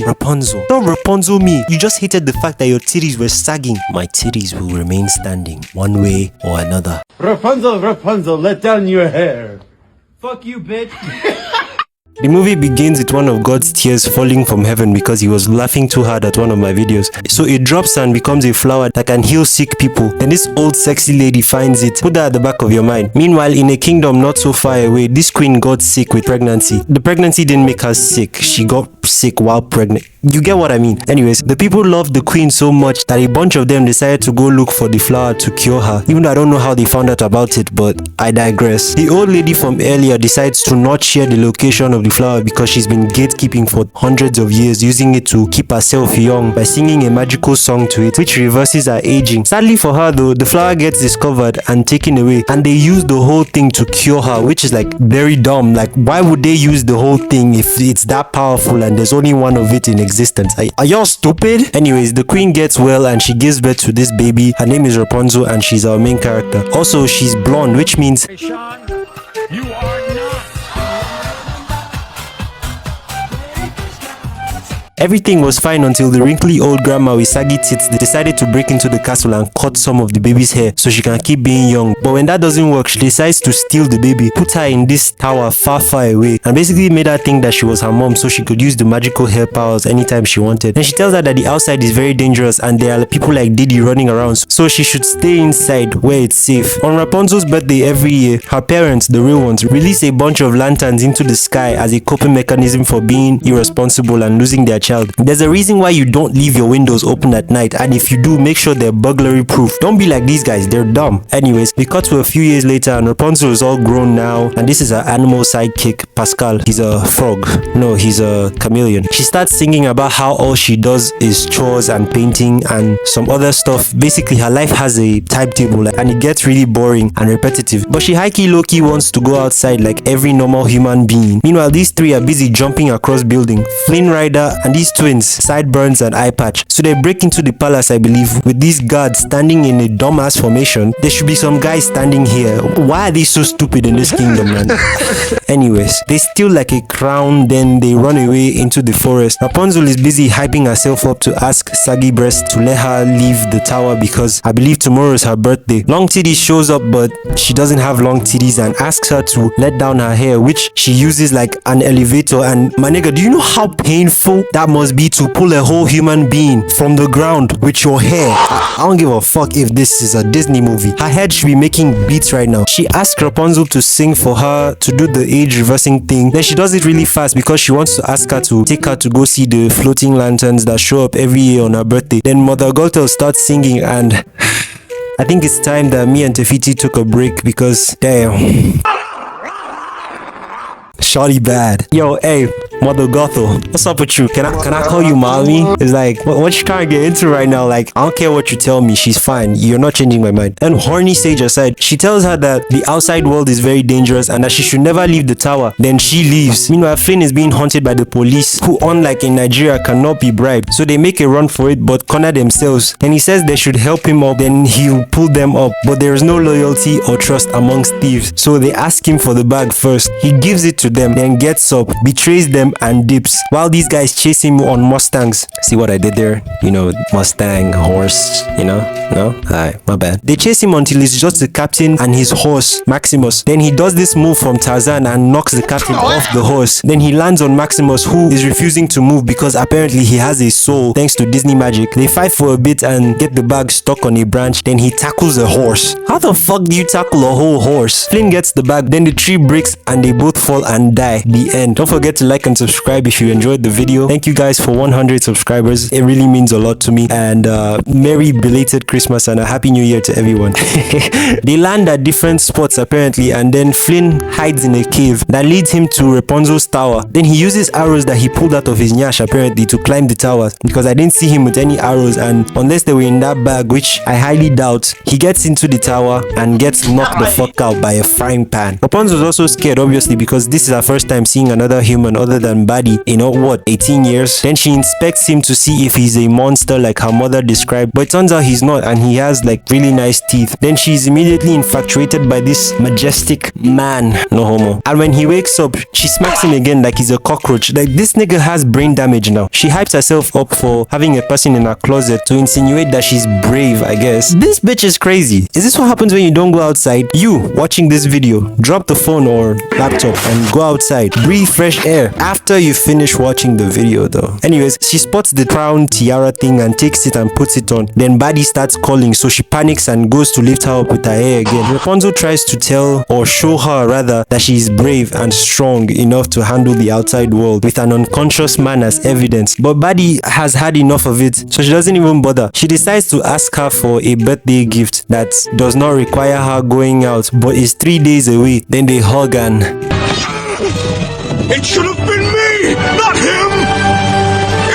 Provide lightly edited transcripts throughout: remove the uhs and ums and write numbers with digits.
Rapunzel. Don't Rapunzel me. You just hated the fact that your titties were sagging. My titties will remain standing, one way or another. Rapunzel, Rapunzel, let down your hair. Fuck you, bitch. The movie begins with one of God's tears falling from heaven because he was laughing too hard at one of my videos. So it drops and becomes a flower that can heal sick people. Then this old sexy lady finds it. Put that at the back of your mind. Meanwhile, in a kingdom not so far away, this queen got sick with pregnancy. The pregnancy didn't make her sick. She got sick while pregnant. You get what I mean? Anyways, the people loved the queen so much that a bunch of them decided to go look for the flower to cure her. Even though I don't know how they found out about it, but I digress. The old lady from earlier decides to not share the location of the flower because she's been gatekeeping for hundreds of years, using it to keep herself young by singing a magical song to it, which reverses her aging. Sadly for her though, the flower gets discovered and taken away, and they use the whole thing to cure her, which is like very dumb. Like, why would they use the whole thing if it's that powerful and there's only one of it in existence? Are y'all stupid? Anyways, the queen gets well and she gives birth to this baby. Her name is Rapunzel and she's our main character. Also, she's blonde, which means Hey, Sean, you are not. everything was fine until the wrinkly old grandma with saggy tits decided to break into the castle and cut some of the baby's hair so she can keep being young. But when that doesn't work, she decides to steal the baby, put her in this tower far away, and basically made her think that she was her mom so she could use the magical hair powers anytime she wanted. Then she tells her that the outside is very dangerous and there are people like Diddy running around, so she should stay inside where it's safe. On Rapunzel's birthday every year, her parents, the real ones, release a bunch of lanterns into the sky as a coping mechanism for being irresponsible and losing their child. There's a reason why you don't leave your windows open at night, and if you do, make sure they're burglary proof. Don't be like these guys, they're dumb. Anyways, we cut to a few years later and Rapunzel is all grown now, and this is her animal sidekick, Pascal. He's a frog. No, he's a chameleon. She starts singing about how all she does is chores and painting and some other stuff. Basically, her life has a timetable and it gets really boring and repetitive. But she high-key low-key wants to go outside like every normal human being. Meanwhile, these three are busy jumping across building. Flynn Rider and these twins, sideburns and eye patch. So they break into the palace, I believe, with these guards standing in a dumbass formation. There should be some guys standing here. Why are they so stupid in this kingdom, man? Anyways, they steal like a crown, then they run away into the forest. Rapunzel is busy hyping herself up to ask Saggy Breast to let her leave the tower because I believe tomorrow is her birthday. Long Titties shows up, but she doesn't have long titties and asks her to let down her hair, which she uses like an elevator. And my nigga, do you know how painful that must be to pull a whole human being from the ground with your hair? I don't give a fuck if this is a Disney movie. Her head should be making beats right now. She asks Rapunzel to sing for her to do the age reversing thing. Then she does it really fast because she wants to ask her to take her to go see the floating lanterns that show up every year on her birthday. Then Mother Gothel starts singing and I think it's time that me and Tefiti took a break because damn. Shawty bad. Yo, hey, Mother Gothel, what's up with you? Can I call you mommy? It's like, what you trying to get into right now? Like, I don't care what you tell me, she's fine. You're not changing my mind. And horny sage aside, she tells her that the outside world is very dangerous and that she should never leave the tower. Then she leaves. Meanwhile, Flynn is being hunted by the police, who unlike in Nigeria cannot be bribed. So they make a run for it but corner themselves. And he says they should help him up, then he'll pull them up. But there is no loyalty or trust amongst thieves. So they ask him for the bag first. He gives it to them, then gets up, betrays them and dips, while these guys chase him on Mustangs. See what I did there? You know, Mustang, horse, you know? No? Alright, my bad. They chase him until it's just the captain and his horse, Maximus. Then he does this move from Tarzan and knocks the captain off the horse. Then he lands on Maximus, who is refusing to move because apparently he has a soul thanks to Disney magic. They fight for a bit and get the bag stuck on a branch. Then he tackles a horse. How the fuck do you tackle a whole horse? Flynn gets the bag, then the tree breaks and they both fall and die. The end. Don't forget to like and subscribe if you enjoyed the video. Thank you guys for 100 subscribers. It really means a lot to me. And merry belated Christmas and a happy new year to everyone. They land at different spots apparently, and then Flynn hides in a cave that leads him to Rapunzel's tower. Then he uses arrows that he pulled out of his nyash apparently to climb the towers, because I didn't see him with any arrows, and unless they were in that bag, which I highly doubt, he gets into the tower and gets knocked the fuck out by a frying pan. Rapunzel's also scared obviously because this is her first time seeing another human other than Buddy in what, 18 years? Then she inspects him to see if he's a monster like her mother described, but it turns out he's not, and he has like really nice teeth. Then she's immediately infatuated by this majestic man, no homo. And when he wakes up, she smacks him again like he's a cockroach. Like, this nigga has brain damage now. She hypes herself up for having a person in her closet to insinuate that she's brave, I guess. This bitch is crazy. Is this what happens when you don't go outside? You watching this video, drop the phone or laptop and go outside, breathe fresh air after you finish watching the video though. Anyways, she spots the crown tiara thing and takes it and puts it on. Then Buddy starts calling, so she panics and goes to lift her up with her hair again. Rapunzel tries to tell, or show her rather, that she is brave and strong enough to handle the outside world with an unconscious man as evidence, but Buddy has had enough of it, so she doesn't even bother. She decides to ask her for a birthday gift that does not require her going out but is 3 days away. Then they hug and it should have been me, not him!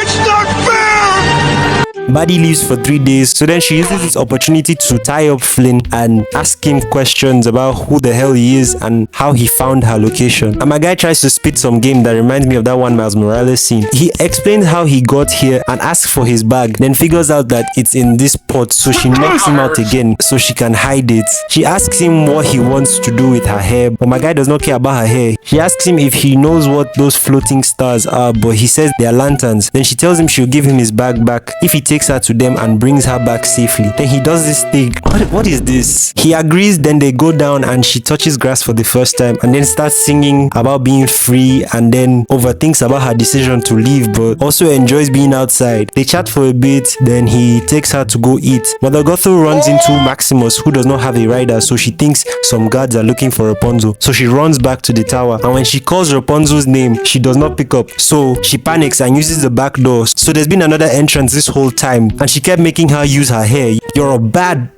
It's not fair! Buddy leaves for 3 days, so then she uses this opportunity to tie up Flynn and ask him questions about who the hell he is and how he found her location. And my guy tries to spit some game that reminds me of that one Miles Morales scene. He explains how he got here and asks for his bag, then figures out that it's in this pot, so she knocks him out again so she can hide it. She asks him what he wants to do with her hair, but my guy does not care about her hair. She asks him if he knows what those floating stars are, but he says they are lanterns. Then she tells him she'll give him his bag back if he takes her to them and brings her back safely. Then he does this thing. What is this? He agrees. Then they go down and she touches grass for the first time and then starts singing about being free, and then overthinks about her decision to leave but also enjoys being outside. They chat for a bit, then he takes her to go eat. Mother Gothel runs into Maximus, who does not have a rider, so she thinks some guards are looking for Rapunzel. So she runs back to the tower, and when she calls Rapunzel's name, she does not pick up. So she panics and uses the back door. So there's been another entrance this whole time, and she kept making her use her hair. You're a bad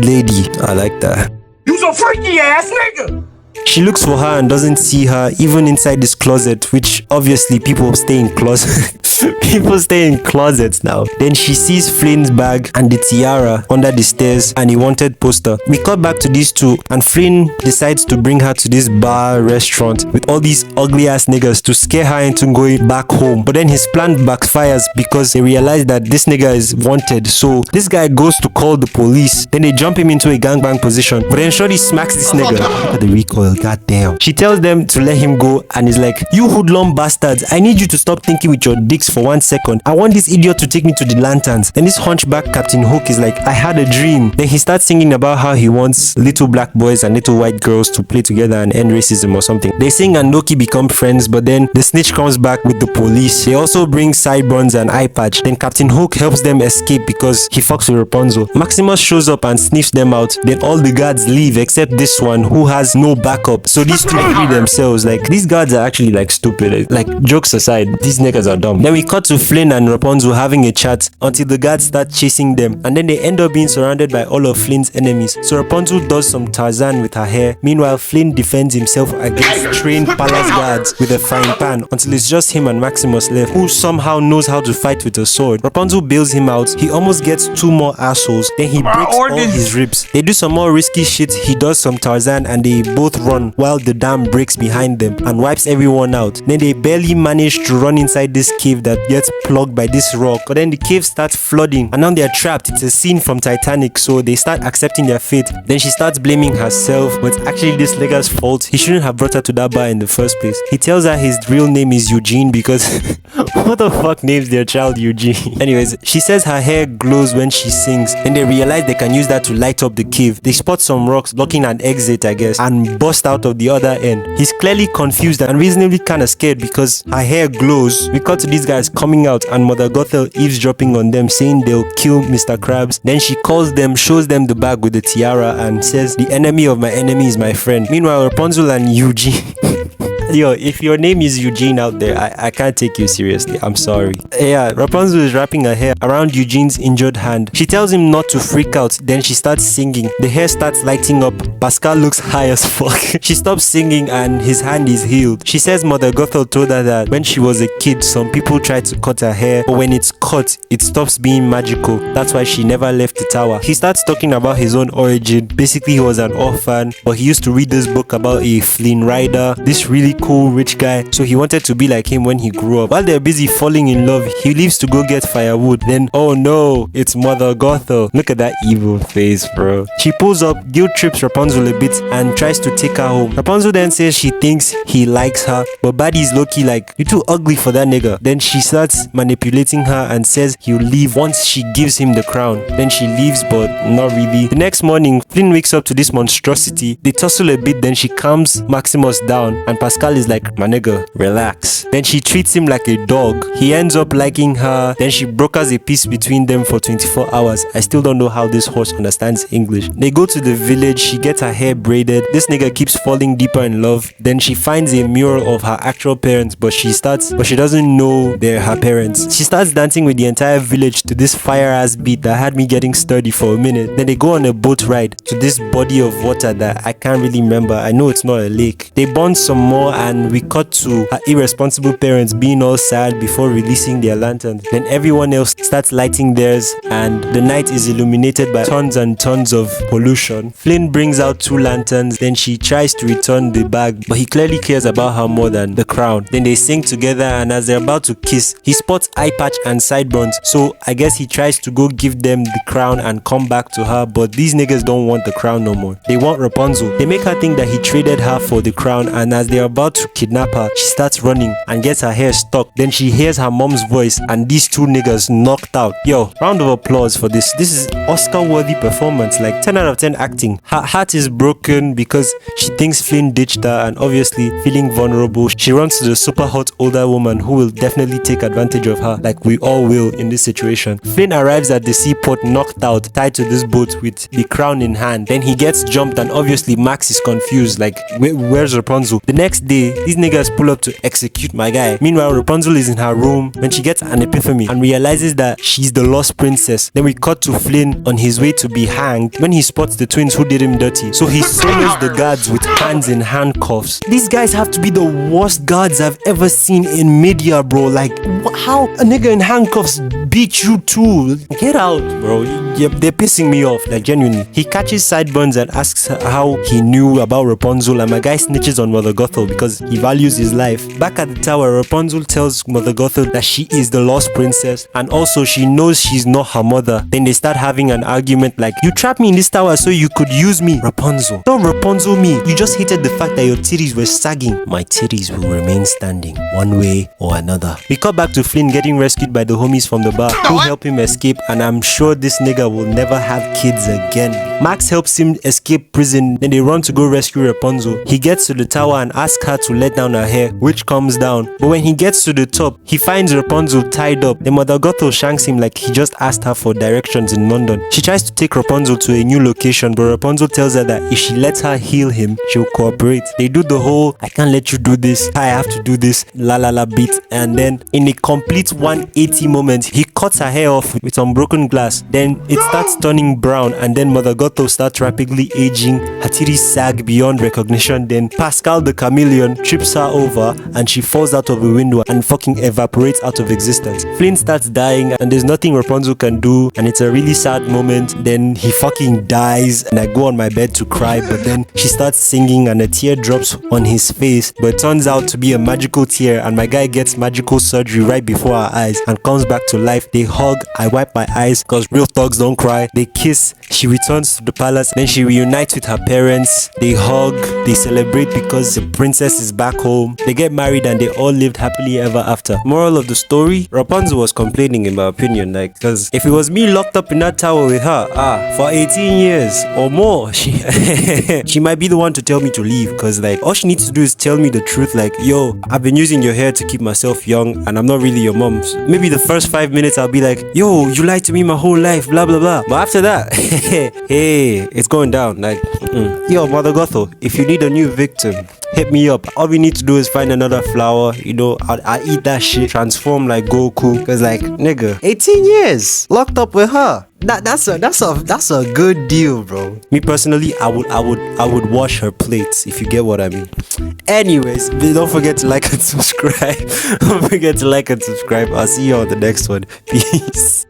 lady. I like that. You's a freaky ass nigga! She looks for her and doesn't see her even inside this closet, which obviously people stay in closets. People stay in closets now. Then she sees Flynn's bag and the tiara under the stairs and a wanted poster. We cut back to these two, and Flynn decides to bring her to this bar restaurant with all these ugly ass niggas to scare her into going back home. But then his plan backfires because they realize that this nigga is wanted. So this guy goes to call the police. Then they jump him into a gangbang position. But then Shorty smacks this nigga. Look at the recoil, goddamn. She tells them to let him go and is like, you hoodlum bastards, I need you to stop thinking with your dicks for 1 second. I want this idiot to take me to the lanterns. Then this hunchback Captain Hook is like, I had a dream. Then he starts singing about how he wants little black boys and little white girls to play together and end racism or something. They sing and Loki become friends, but then the snitch comes back with the police. They also bring sideburns and eye patch. Then Captain Hook helps them escape because he fucks with Rapunzel. Maximus shows up and sniffs them out. Then all the guards leave except this one who has no backup. So these two free themselves. Like, these guards are actually like stupid. Like, jokes aside, these niggas are dumb. Then we cut to Flynn and Rapunzel having a chat until the guards start chasing them, and then they end up being surrounded by all of Flynn's enemies. So Rapunzel does some Tarzan with her hair. Meanwhile, Flynn defends himself against trained palace guards with a frying pan until it's just him and Maximus left, who somehow knows how to fight with a sword. Rapunzel bails him out. He almost gets 2 more assholes. Then he breaks all his ribs. They do some more risky shit. He does some Tarzan and they both run while the dam breaks behind them and wipes everyone out. Then they barely manage to run inside this cave that gets plugged by this rock, but then the cave starts flooding and now they're trapped. It's a scene from Titanic, so they start accepting their fate. Then she starts blaming herself, but actually this nigga's fault. He shouldn't have brought her to that bar in the first place. He tells her his real name is Eugene because what the fuck names their child Eugene? Anyways, she says her hair glows when she sings, and they realize they can use that to light up the cave. They spot some rocks blocking an exit, I guess, and bust out of the other end. He's clearly confused and reasonably kind of scared because her hair glows. We cut to these guys coming out and Mother Gothel eavesdropping on them, saying they'll kill Mr. Krabs. Then she calls them, shows them the bag with the tiara and says, the enemy of my enemy is my friend. Meanwhile, Rapunzel and Eugene yo, if your name is Eugene out there, I can't take you seriously. I'm sorry. Yeah, Rapunzel is wrapping her hair around Eugene's injured hand. She tells him not to freak out. Then she starts singing. The hair starts lighting up. Pascal looks high as fuck. She stops singing and his hand is healed. She says Mother Gothel told her that when she was a kid, some people tried to cut her hair, but when it's cut, it stops being magical. That's why she never left the tower. He starts talking about his own origin. Basically, he was an orphan, but he used to read this book about a Flynn Rider, this really really cool rich guy, so he wanted to be like him when he grew up. While they're busy falling in love, he leaves to go get firewood. Then, oh no, it's Mother Gothel. Look at that evil face, bro. She pulls up, guilt trips Rapunzel a bit and tries to take her home. Rapunzel then says she thinks he likes her, but Buddy's low-key like, "You too ugly for that nigga." Then she starts manipulating her and says he'll leave once she gives him the crown. Then she leaves, but not really. The next morning, Flynn wakes up to this monstrosity. They tussle a bit, then she calms Maximus down, and Pascal is like, "My nigga, relax." Then she treats him like a dog. He ends up liking her. Then she brokers a peace between them for 24 hours. I still don't know how this horse understands English. They go to the village. She gets her hair braided. This nigga keeps falling deeper in love. Then she finds a mural of her actual parents, but she doesn't know they're her parents. She starts dancing with the entire village to this fire ass beat that had me getting sturdy for a minute. Then they go on a boat ride to this body of water that I can't really remember. I know it's not a lake. They bond some more, and we cut to her irresponsible parents being all sad before releasing their lanterns. Then everyone else starts lighting theirs, and the night is illuminated by tons and tons of pollution. Flynn brings out 2 lanterns. Then she tries to return the bag, but he clearly cares about her more than the crown. Then they sing together, and as they're about to kiss, he spots eye patch and sideburns, so I guess he tries to go give them the crown and come back to her, but these niggas don't want the crown no more. They want Rapunzel. They make her think that he traded her for the crown, and as they're about to kidnap her, she starts running and gets her hair stuck. Then she hears her mom's voice, and these 2 niggas knocked out. Yo, round of applause for this. This is Oscar-worthy performance, like 10 out of 10 acting. Her heart is broken because she thinks Flynn ditched her, and obviously feeling vulnerable, she runs to the super hot older woman who will definitely take advantage of her, like we all will in this situation. Flynn arrives at the seaport knocked out, tied to this boat with the crown in hand. Then he gets jumped, and obviously Max is confused, like where's Rapunzel? The next day, these niggas pull up to execute my guy. Meanwhile, Rapunzel is in her room when she gets an epiphany and realizes that she's the lost princess. Then we cut to Flynn on his way to be hanged when he spots the twins who did him dirty. So he solos the guards with hands in handcuffs. These guys have to be the worst guards I've ever seen in media, bro. Like, how a nigga in handcuffs beat you too? Get out, bro. Yep, they're pissing me off, like genuinely. He catches Sideburns and asks her how he knew about Rapunzel, and my guy snitches on Mother Gothel because he values his life. Back at the tower, Rapunzel tells Mother Gothel that she is the lost princess, and also she knows she's not her mother. Then they start having an argument like, "You trapped me in this tower so you could use me." Rapunzel, don't Rapunzel me. You just hated the fact that your titties were sagging. My titties will remain standing one way or another. We cut back to Flynn getting rescued by the homies from the bar who help him escape, and I'm sure this nigga will never have kids again. Max helps him escape prison. Then they run to go rescue Rapunzel. He gets to the tower and asks her to let down her hair, which comes down. But when he gets to the top, he finds Rapunzel tied up. Then Mother Gothel shanks him like he just asked her for directions in London. She tries to take Rapunzel to a new location, but Rapunzel tells her that if she lets her heal him, she'll cooperate. They do the whole "I can't let you do this, I have to do this" la la la beat, and then in a complete 180 moment, he cuts her hair off with some broken glass. Then it starts turning brown, and then Mother Gothel starts rapidly aging. Her titties sag beyond recognition. Then Pascal the chameleon trips her over, and she falls out of a window and fucking evaporates out of existence. Flynn starts dying, and there's nothing Rapunzel can do, and it's a really sad moment. Then he fucking dies, and I go on my bed to cry, but then she starts singing, and a tear drops on his face, but it turns out to be a magical tear, and my guy gets magical surgery right before our eyes and comes back to life. They hug, I wipe my eyes because real thugs don't cry. They kiss, she returns to the palace, then she reunites with her parents. They hug, they celebrate because the princess is back home. They get married and they all lived happily ever after. Moral of the story, Rapunzel was complaining in my opinion, like, because if it was me locked up in that tower with her, for 18 years or more, she might be the one to tell me to leave, because like all she needs to do is tell me the truth, like, "Yo, I've been using your hair to keep myself young and I'm not really your mom." Maybe the first 5 minutes I'll be like, "Yo, you lied to me my whole life, blah blah blah." But after that, hey, it's going down. Like, yo, Mother Gothel, if you need a new victim, hit me up. All we need to do is find another flower, you know, I'll eat that shit, transform like Goku, because like, nigga, 18 years locked up with her. That's a good deal, bro. Me personally, I would wash her plates, if you get what I mean. Anyways, don't forget to like and subscribe. Don't forget to like and subscribe. I'll see you on the next one. Peace.